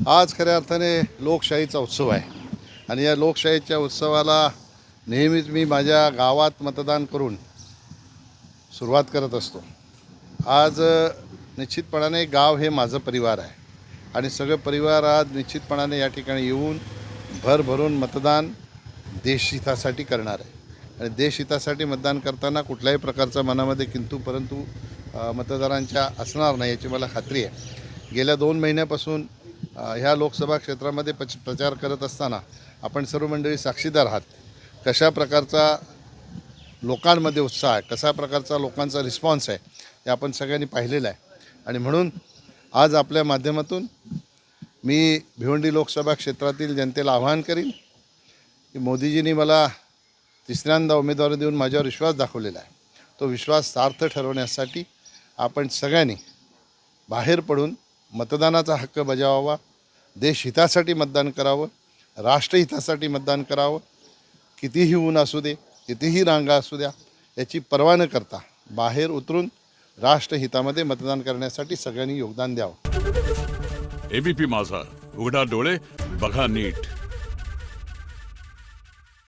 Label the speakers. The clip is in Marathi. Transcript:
Speaker 1: आज खऱ्या अर्थाने लोकशाहीचा उत्सव आहे आणि या लोकशाहीच्या उत्सवाला नेहमीच मी माझ्या गावात मतदान करून सुरुवात करत असतो। आज निश्चितपणाने गाव हे माझं परिवार आहे आणि सगळे परिवार आज निश्चितपणाने या ठिकाणी येऊन भरभरून मतदान देशहितासाठी करणार आहे आणि देशहितासाठी मतदान करताना कुठल्याही प्रकारचा मनामध्ये किंतु परंतु मतदारांच्या असणार नाही याची मला खात्री आहे। गेल्या 2 महिन्यापासून ह्या लोकसभा क्षेत्रामध्ये प्रचार करत असताना आपण सर्व मंडळी साक्षीदार आहात कशा प्रकारचा लोकांमध्ये उत्साह आहे, कशा प्रकारचा लोकांचा रिस्पॉन्स आहे हे आपण सगळ्यांनी पाहिलेलं आहे आणि म्हणून आज आपल्या माध्यमातून मी भिवंडी लोकसभा क्षेत्रातील जनतेला आवाहन करीन की मोदीजींनी मला तिसऱ्यांदा उमेदवारी देऊन माझ्यावर विश्वास दाखवलेला आहे। तो विश्वास सार्थ ठरवण्यासाठी आपण सगळ्यांनी बाहेर पडून मतदानाचा हक्क बजावावा, देशहितासाठी मतदान करावं, राष्ट्रहितासाठी मतदान करावं। कितीही ऊन असू दे, कितीही रांगा असू द्या, याची पर्वा न करता बाहेर उतरून राष्ट्रहितामध्ये मतदान करण्यासाठी सगळ्यांनी योगदान द्यावं।
Speaker 2: एबीपी माझा, उघडा डोळे बघा नीट।